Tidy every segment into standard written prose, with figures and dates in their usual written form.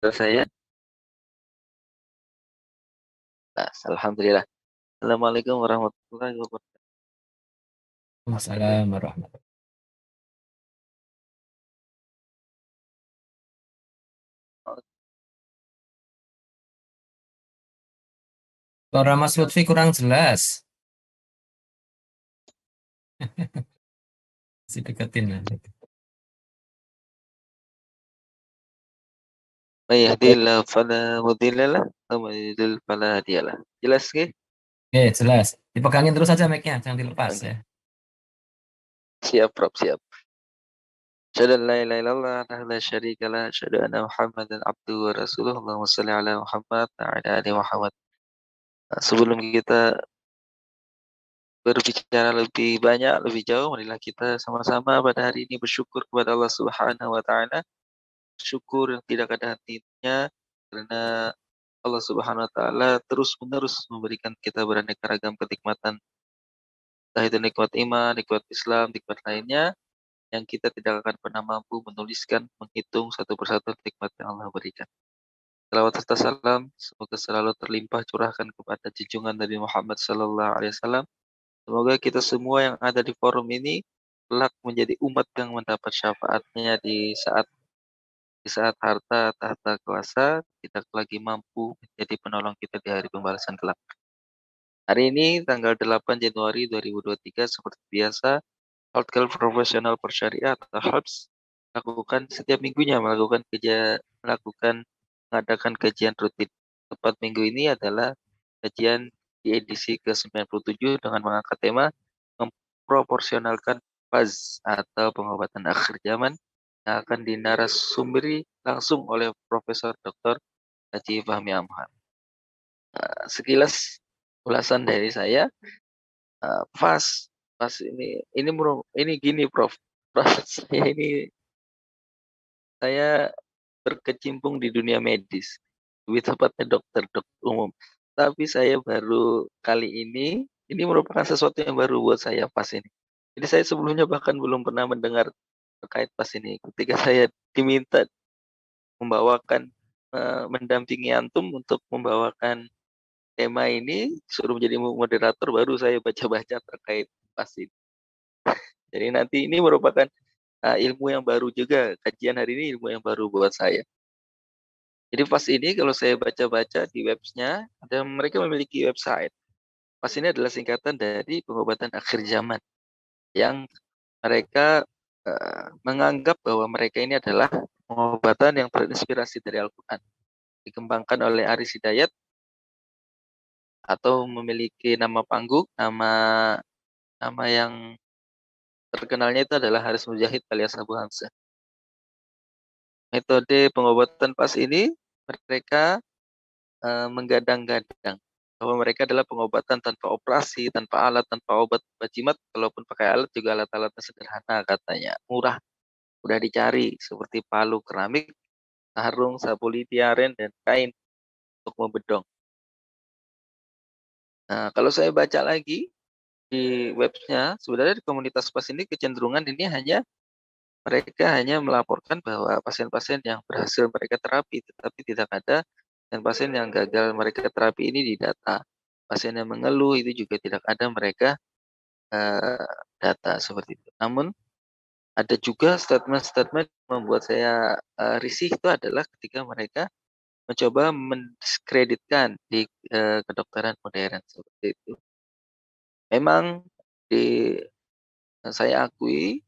Saya, alhamdulillah. Assalamualaikum warahmatullahi wabarakatuh. Waalaikumsalam warahmatullahi. Suara Mas Lutfi kurang jelas. Masih deketin nanti. May yahdihillahu fala mudhillalah wa may yudlil fala hadiyalah. Jelas ke? Oke, jelas. Dipegangin terus aja mic-nya, jangan dilepas Oke. ya. Siap, Prof, siap. Asyhadu an la ilaha illallah wahdahu la syarika lah, asyhadu anna Muhammadan abduhu wa rasuluh. Allahumma shalli ala Muhammad wa ala ali Muhammad. Sebelum kita berbicara lebih banyak, lebih jauh, marilah kita sama-sama pada hari ini bersyukur kepada Allah Subhanahu wa taala. Syukur yang tidak ada hentinya karena Allah Subhanahu wa taala terus-menerus memberikan kita beraneka ragam kenikmatan, entah itu nikmat iman, nikmat Islam, nikmat lainnya yang kita tidak akan pernah mampu menuliskan, menghitung satu persatu nikmat yang Allah berikan. Salawat serta salam semoga selalu terlimpah curahkan kepada junjungan Nabi Muhammad sallallahu alaihi wasallam. Semoga kita semua yang ada di forum ini kelak menjadi umat yang mendapat syafaatnya di saat harta tahta kuasa tidak lagi mampu menjadi penolong kita di hari pembalasan kelak. Hari ini tanggal 8 Januari 2023 seperti biasa Healthcare Professional Persyariah atau HEPS melakukan mengadakan kajian rutin. Tepat minggu ini adalah kajian di edisi ke-97 dengan mengangkat tema memproporsionalkan faz atau pengobatan akhir zaman yang akan dinarasumeri langsung oleh Profesor Dr. Haji Fahmi Amhar. Sekilas ulasan dari saya, faz ini gini, Prof. Saya berkecimpung di dunia medis, lebih tepatnya dokter umum. Tapi saya baru kali ini merupakan sesuatu yang baru buat saya pas ini. Jadi saya sebelumnya bahkan belum pernah mendengar terkait pas ini. Ketika saya diminta membawakan, mendampingi antum untuk membawakan tema ini, suruh menjadi moderator, baru saya baca-baca terkait pas ini. Jadi nanti ini merupakan ilmu yang baru juga, kajian hari ini ilmu yang baru buat saya. Jadi pas ini kalau saya baca-baca di websnya, mereka memiliki website. Pas ini adalah singkatan dari pengobatan akhir zaman yang mereka menganggap bahwa mereka ini adalah pengobatan yang terinspirasi dari Al-Quran. Dikembangkan oleh Aris Hidayat atau memiliki nama panggung, nama yang terkenalnya itu adalah Haris Mujahid alias Abu Hamzah. Metode pengobatan pas ini mereka menggadang-gadang bahwa mereka adalah pengobatan tanpa operasi, tanpa alat, tanpa obat jimat. Kalaupun pakai alat juga alat-alatnya sederhana katanya, murah, mudah dicari seperti palu keramik, sarung, sapu lidi aren, dan kain untuk membedong. Nah, kalau saya baca lagi di webnya, sebenarnya di komunitas pas ini kecenderungan ini mereka hanya melaporkan bahwa pasien-pasien yang berhasil mereka terapi, tetapi tidak ada pasien yang gagal mereka terapi ini di data. Pasien yang mengeluh itu juga tidak ada mereka data seperti itu. Namun ada juga statement-statement yang membuat saya risih, itu adalah ketika mereka mencoba mendiskreditkan di kedokteran modern seperti itu. Memang saya akui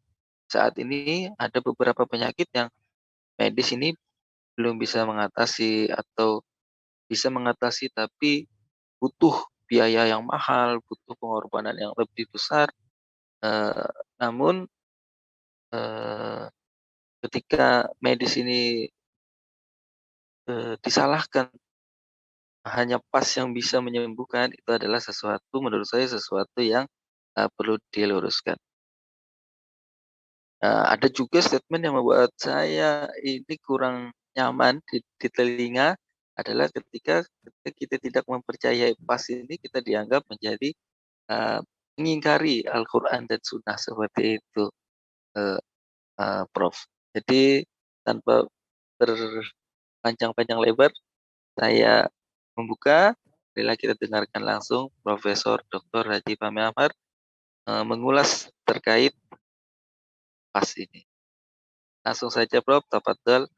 saat ini ada beberapa penyakit yang medis ini belum bisa mengatasi atau bisa mengatasi tapi butuh biaya yang mahal, butuh pengorbanan yang lebih besar. Namun ketika medis ini disalahkan hanya pas yang bisa menyembuhkan, itu adalah sesuatu, menurut saya sesuatu yang perlu diluruskan. Ada juga statement yang membuat saya ini kurang nyaman di telinga adalah ketika kita tidak mempercayai pas ini, kita dianggap menjadi mengingkari Al-Quran dan Sunnah seperti itu, Prof. Jadi tanpa panjang-panjang lebar, saya membuka. Marilah kita dengarkan langsung Profesor Dr. Haji Fahmi Amar mengulas terkait PAS ini. Langsung saja Prof, tafadhol.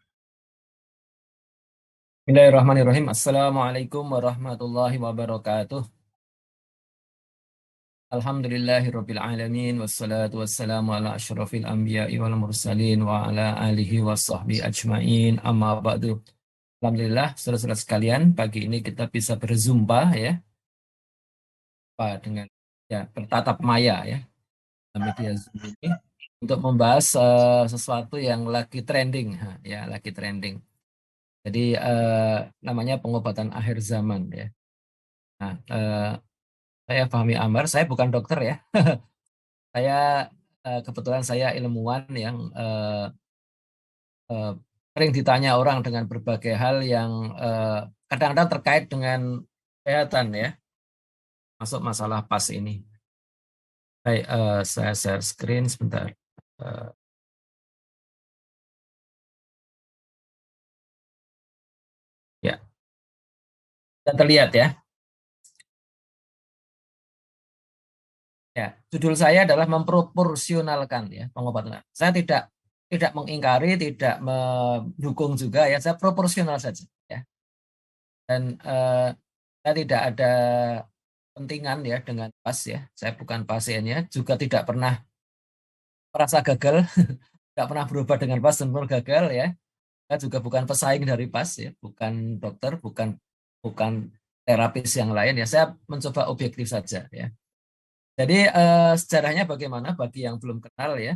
Bismillahirrahmanirrahim. Assalamualaikum warahmatullahi wabarakatuh. Alhamdulillahirabbil alamin wassalatu wassalamu ala asyrafil anbiya'i wal mursalin wa ala alihi washabbihi ajmain. Amma ba'du. Alhamdulillah, saudara-saudara sekalian, pagi ini kita bisa berzumpa ya, dengan bertatap maya ya, media Zoom ini untuk membahas sesuatu yang lagi trending ya, lagi trending. Jadi namanya pengobatan akhir zaman ya. Nah, saya Fahmi Amar, saya bukan dokter ya. Saya kebetulan saya ilmuwan yang sering ditanya orang dengan berbagai hal yang kadang-kadang terkait dengan kesehatan ya, masuk masalah PAS ini. Baik, saya share screen sebentar. Ya, sudah terlihat ya. Ya, judul saya adalah memproporsionalkan ya pengobatan. Saya tidak mengingkari, tidak mendukung juga ya, saya proporsional saja ya. Dan saya tidak ada pentingan ya dengan PAS ya. Saya bukan pasiennya, juga tidak pernah merasa gagal, tidak pernah berubah dengan PAS dan pernah gagal ya. Saya juga bukan pesaing dari PAS ya, bukan dokter, bukan terapis yang lain ya. Saya mencoba objektif saja ya. Jadi sejarahnya bagaimana bagi yang belum kenal ya.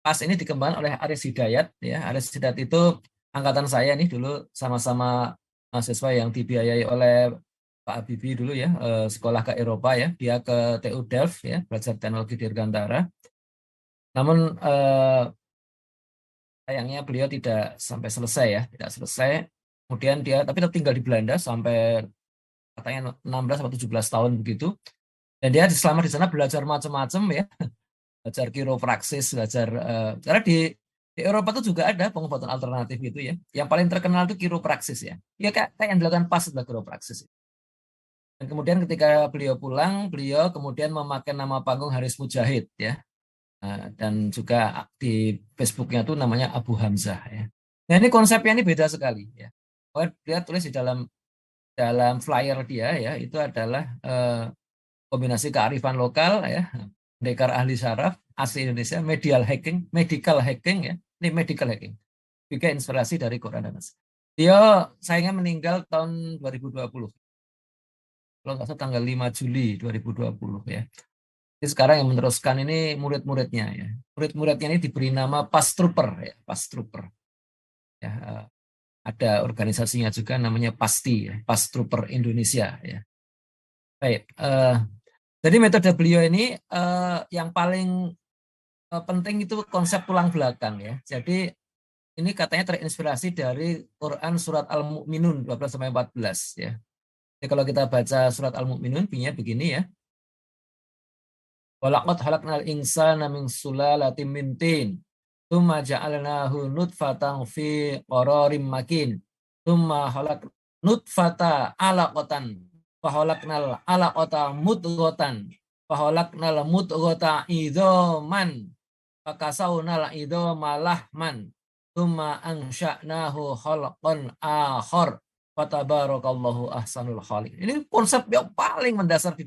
PAS ini dikembangkan oleh Aris Hidayat ya. Aris Hidayat itu angkatan saya nih dulu sama-sama mahasiswa yang dibiayai oleh Pak Habibie dulu ya, sekolah ke Eropa ya. Dia ke TU Delft ya, belajar teknologi dirgantara. Namun sayangnya beliau tidak sampai selesai ya, tidak selesai. Kemudian dia tapi tinggal di Belanda sampai katanya 16 atau 17 tahun begitu. Dan dia selama di sana belajar macam-macam ya, belajar kiropraksis, belajar karena di Eropa itu juga ada pengobatan alternatif itu ya. Yang paling terkenal itu kiropraksis ya. Ya kayak yang dilakukan PAS adalah kiropraksis. Dan kemudian ketika beliau pulang, beliau kemudian memakai nama panggung Haris Mujahid ya. Dan juga di Facebooknya itu namanya Abu Hamzah ya. Nah ini konsepnya ini beda sekali ya. Dia tulis di dalam flyer dia ya, itu adalah kombinasi kearifan lokal ya, pendekar ahli saraf asli Indonesia, medical hacking ya. Ini medical hacking. Juga inspirasi dari Quran dan Hadis. Dia sayangnya meninggal tahun 2020. Kalau nggak salah tanggal 5 Juli 2020 ya. Jadi sekarang yang meneruskan ini murid-muridnya ya. Murid-muridnya ini diberi nama PAS Trooper ya, PAS Trooper. Ya, ada organisasinya juga namanya PASTI ya, PAS Trooper Indonesia ya. Baik, jadi metode beliau ini yang paling penting itu konsep tulang belakang ya. Jadi ini katanya terinspirasi dari Quran surat Al-Mu'minun 12-14 ya. Jadi kalau kita baca surat Al-Mu'minun bunyinya begini ya. Walaqad khalaqnal insana min sulalatin min tin. Tsumma ja'alnahu nutfatan fi qararim makin. Tsumma khalaq nutfata 'alaqatan. Fa khalaqnal 'alaqata mudghatan. Fa khalaqnal mudghata idzaman. Fa kasawnal idzama lahman. Tsumma ansha'nahu khalqan akhar. Fatabarakallahu ahsanul khaliqin. Ini konsep yang paling mendasar di